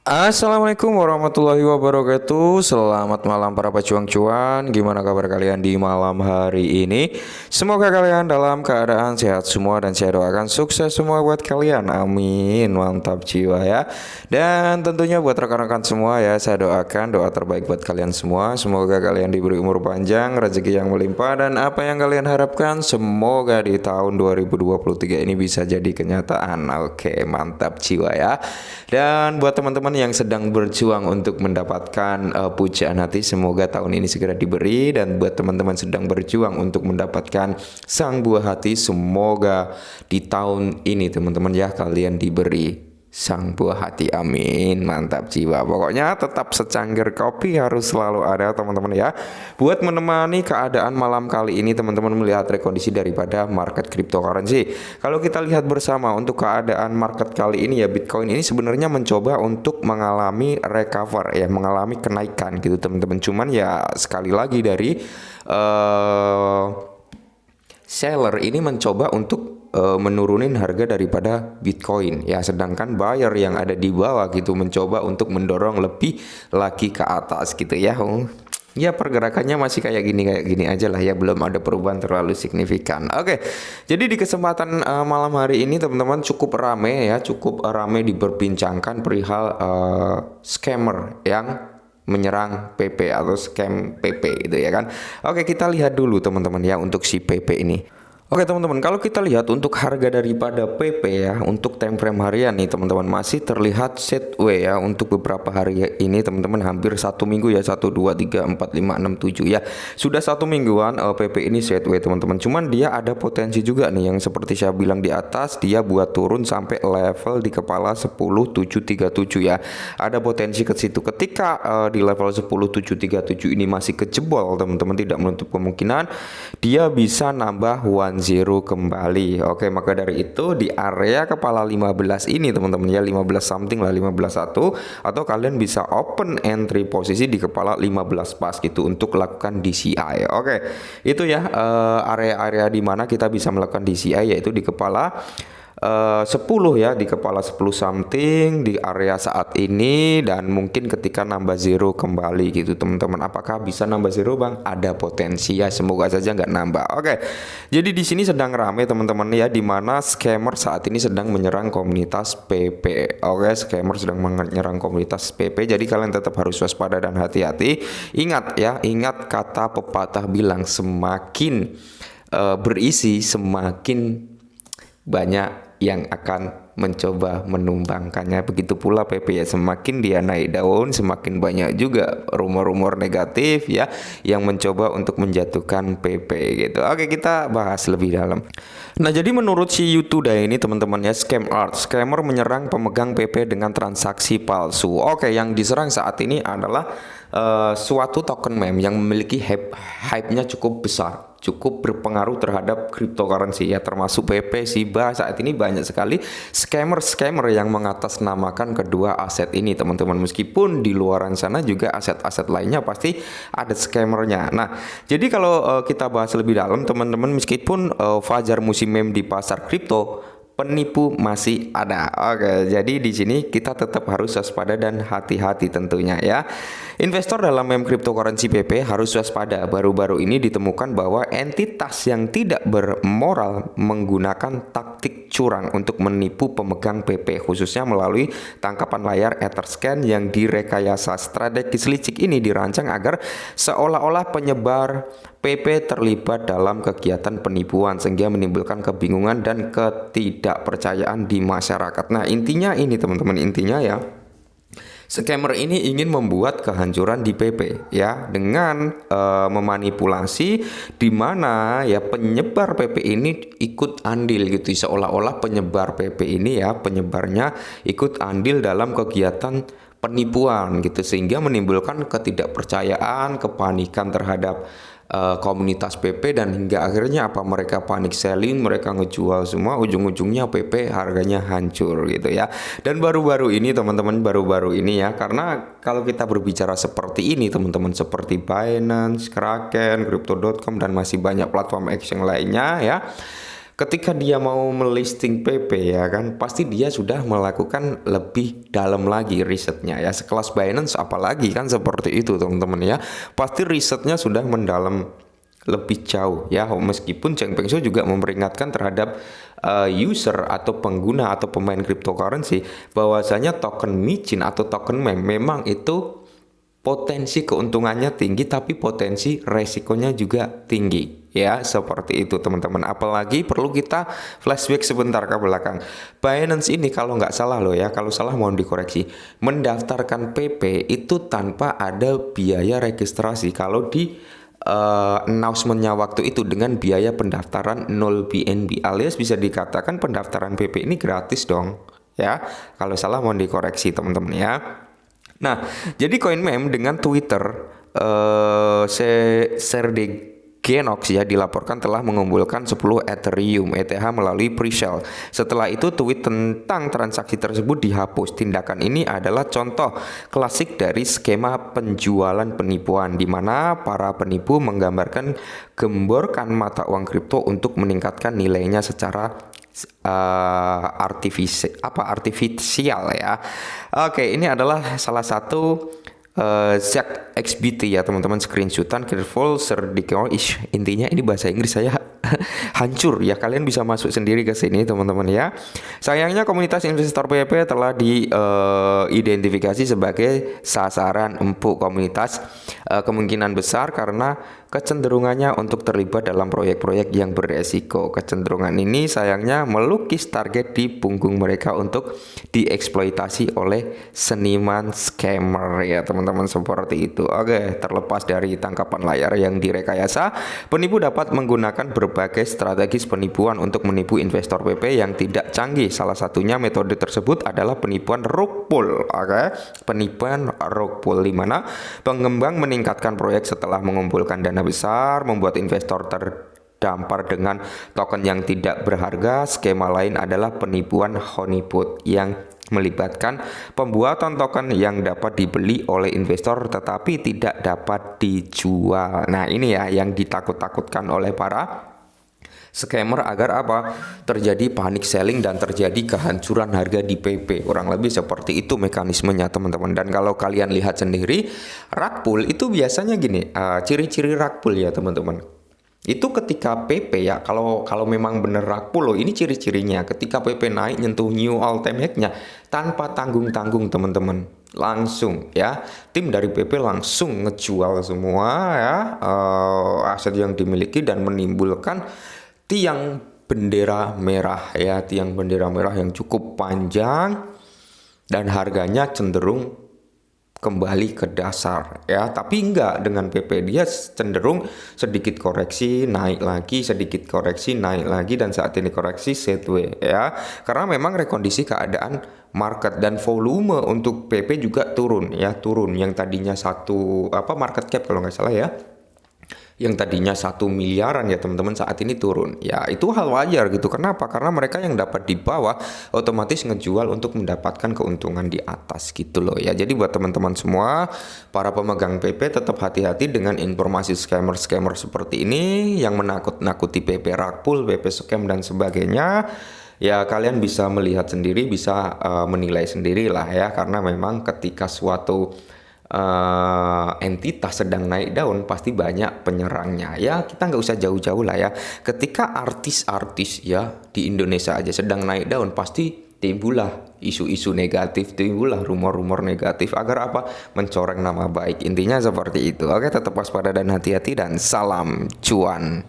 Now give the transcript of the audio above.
Assalamualaikum warahmatullahi wabarakatuh. Selamat malam para pejuang cuan. Gimana kabar kalian di malam hari ini? Semoga kalian dalam keadaan sehat semua dan saya doakan sukses semua buat kalian. Amin. Mantap jiwa ya. Dan tentunya buat rekan-rekan semua ya, saya doakan doa terbaik buat kalian semua. Semoga kalian diberi umur panjang, rezeki yang melimpah, dan apa yang kalian harapkan semoga di tahun 2023 ini bisa jadi kenyataan. Oke, mantap jiwa ya. Dan buat teman-teman yang sedang berjuang untuk mendapatkan pujaan hati, semoga tahun ini segera diberi. Dan buat teman-teman sedang berjuang untuk mendapatkan sang buah hati, semoga di tahun ini teman-teman ya kalian diberi sang buah hati, amin. Mantap jiwa. Pokoknya tetap secangkir kopi harus selalu ada teman-teman ya, buat menemani keadaan malam kali ini. Teman-teman melihat rekondisi daripada market cryptocurrency. Kalau kita lihat bersama untuk keadaan market kali ini ya, Bitcoin ini sebenarnya mencoba untuk mengalami recover ya, mengalami kenaikan gitu teman-teman. Cuman ya sekali lagi dari seller ini mencoba untuk menurunin harga daripada Bitcoin ya, sedangkan buyer yang ada di bawah gitu mencoba untuk mendorong lebih lagi ke atas gitu ya. Ya pergerakannya masih kayak gini aja lah ya, belum ada perubahan terlalu signifikan. Oke, jadi di kesempatan malam hari ini teman-teman cukup rame ya, cukup rame diperbincangkan perihal scammer yang menyerang PP atau scam PP gitu ya kan. Oke, kita lihat dulu teman-teman ya untuk si PP ini. Oke teman-teman, kalau kita lihat untuk harga daripada PP ya, untuk time frame harian nih teman-teman masih terlihat sideways ya untuk beberapa hari ini teman-teman, hampir satu minggu ya, 1 2 3 4 5 6 7 ya, sudah satu mingguan PP ini sideways teman-teman. Cuman dia ada potensi juga nih yang seperti saya bilang di atas, dia buat turun sampai level di kepala 10737 ya, ada potensi ke situ. Ketika di level 10737 ini masih kejebol teman-teman, tidak menutup kemungkinan dia bisa nambah 1-0 kembali. Oke, maka dari itu di area kepala 15 ini teman-teman ya, 15 something lah, 15.1, atau kalian bisa open entry posisi di kepala 15 pas gitu untuk lakukan DCI. Oke, itu ya area-area di mana kita bisa melakukan DCI, yaitu di kepala 10 ya, di kepala 10 something di area saat ini, dan mungkin ketika nambah zero kembali gitu teman-teman. Apakah bisa nambah zero bang? Ada potensi ya, semoga saja nggak nambah. Oke, jadi di sini sedang rame teman-teman ya, di mana scammer saat ini sedang menyerang komunitas PP. Oke, scammer sedang menyerang komunitas PP, jadi kalian tetap harus waspada dan hati-hati. Ingat ya, ingat kata pepatah bilang semakin berisi semakin banyak yang akan mencoba menumbangkannya. Begitu pula PP ya, semakin dia naik daun semakin banyak juga rumor-rumor negatif ya yang mencoba untuk menjatuhkan PP gitu. Oke, kita bahas lebih dalam. Nah, jadi menurut si Yutuda ini teman-teman ya, scam art, scammer menyerang pemegang PP dengan transaksi palsu. Oke, yang diserang saat ini adalah suatu token meme yang memiliki hype-nya cukup besar, cukup berpengaruh terhadap cryptocurrency ya, termasuk PP, SIBA. Saat ini banyak sekali scammer yang mengatasnamakan kedua aset ini teman-teman, meskipun di luaran sana juga aset-aset lainnya pasti ada scammernya. Nah, jadi kalau kita bahas lebih dalam teman-teman, meskipun fajar musim meme di pasar kripto, penipu masih ada. Oke, jadi di sini kita tetap harus waspada dan hati-hati tentunya ya. Investor dalam meme cryptocurrency PP harus waspada. Baru-baru ini ditemukan bahwa entitas yang tidak bermoral menggunakan taktik curang untuk menipu pemegang PP, khususnya melalui tangkapan layar Etherscan yang direkayasa. Strategi licik ini dirancang agar seolah-olah penyebar PP terlibat dalam kegiatan penipuan, sehingga menimbulkan kebingungan dan ketidakpercayaan di masyarakat. Nah, intinya ini teman-teman, intinya ya, scammer ini ingin membuat kehancuran di PP ya, dengan memanipulasi di mana ya penyebar PP ini ikut andil gitu, seolah-olah penyebar PP ini ya, penyebarnya ikut andil dalam kegiatan penipuan gitu, sehingga menimbulkan ketidakpercayaan, kepanikan terhadap komunitas PP, dan hingga akhirnya apa, mereka panik selling, mereka ngejual semua, ujung-ujungnya PP harganya hancur gitu ya. Dan baru-baru ini teman-teman, baru-baru ini ya, karena kalau kita berbicara seperti ini teman-teman, seperti Binance, Kraken, Crypto.com, dan masih banyak platform exchange lainnya ya, ketika dia mau melisting PP ya kan, pasti dia sudah melakukan lebih dalam lagi risetnya ya. Sekelas Binance apalagi kan seperti itu teman-teman ya. Pasti risetnya sudah mendalam lebih jauh ya, meskipun Cheng Peng Su juga memperingatkan terhadap user atau pengguna atau pemain cryptocurrency bahwasanya token micin atau token meme memang itu potensi keuntungannya tinggi tapi potensi resikonya juga tinggi ya, seperti itu teman-teman. Apalagi perlu kita flashback sebentar ke belakang. Binance ini kalau nggak salah loh ya, kalau salah mohon dikoreksi, mendaftarkan PP itu tanpa ada biaya registrasi. Kalau di announcementnya waktu itu dengan biaya pendaftaran 0 BNB, alias bisa dikatakan pendaftaran PP ini gratis dong ya. Kalau salah mohon dikoreksi teman-teman ya. Nah, jadi CoinMeme dengan Twitter Sergey Genox ya dilaporkan telah mengumpulkan 10 Ethereum ETH melalui pre-sale. Setelah itu tweet tentang transaksi tersebut dihapus. Tindakan ini adalah contoh klasik dari skema penjualan penipuan di mana para penipu menggambarkan gemborkan mata uang kripto untuk meningkatkan nilainya secara artifisial ya. Oke, ini adalah salah satu Zack XBT ya teman-teman, screenshotan careful serdikau intinya ini bahasa Inggris saya hancur ya, kalian bisa masuk sendiri ke sini teman-teman ya. Sayangnya komunitas investor PP telah diidentifikasi sebagai sasaran empuk komunitas kemungkinan besar karena kecenderungannya untuk terlibat dalam proyek-proyek yang beresiko. Kecenderungan ini sayangnya melukis target di punggung mereka untuk dieksploitasi oleh seniman scammer ya teman-teman, seperti itu. Oke, terlepas dari tangkapan layar yang direkayasa, penipu dapat menggunakan berbagai strategis penipuan untuk menipu investor PP yang tidak canggih. Salah satunya metode tersebut adalah penipuan rug pull. Oke, penipuan rug pull di mana pengembang meningkatkan proyek setelah mengumpulkan dana besar, membuat investor terdampar dengan token yang tidak berharga. Skema lain adalah penipuan honeypot yang melibatkan pembuatan token yang dapat dibeli oleh investor tetapi tidak dapat dijual. Nah, ini ya yang ditakut-takutkan oleh para scammer agar apa? Terjadi panic selling dan terjadi kehancuran harga di PP. Kurang lebih seperti itu mekanismenya teman-teman. Dan kalau kalian lihat sendiri, rug pull itu biasanya gini, ciri-ciri rug pull ya teman-teman. Itu ketika PP ya, kalau memang bener rug pull loh, ini ciri-cirinya. Ketika PP naik nyentuh new all time high-nya tanpa tanggung-tanggung teman-teman. Langsung ya, tim dari PP langsung ngejual semua ya aset yang dimiliki dan menimbulkan tiang bendera merah ya, tiang bendera merah yang cukup panjang dan harganya cenderung kembali ke dasar ya. Tapi enggak, dengan PP dia cenderung sedikit koreksi naik lagi, sedikit koreksi naik lagi, dan saat ini koreksi sideways ya, karena memang rekondisi keadaan market dan volume untuk PP juga turun ya, turun yang tadinya market cap kalau nggak salah ya, yang tadinya 1 miliaran ya teman-teman, saat ini turun. Ya itu hal wajar gitu. Kenapa? Karena mereka yang dapat di bawah otomatis ngejual untuk mendapatkan keuntungan di atas gitu loh ya. Jadi buat teman-teman semua, para pemegang PP tetap hati-hati dengan informasi scammer-scammer seperti ini yang menakut-nakuti PP rug pull, PP scam dan sebagainya. Ya kalian bisa melihat sendiri, bisa menilai sendiri lah ya, karena memang ketika suatu entitas sedang naik daun pasti banyak penyerangnya ya. Kita nggak usah jauh-jauh lah ya, ketika artis-artis ya di Indonesia aja sedang naik daun pasti timbullah isu-isu negatif, timbullah rumor-rumor negatif agar apa? Mencoreng nama baik. Intinya seperti itu. Oke, tetap waspada dan hati-hati dan salam cuan.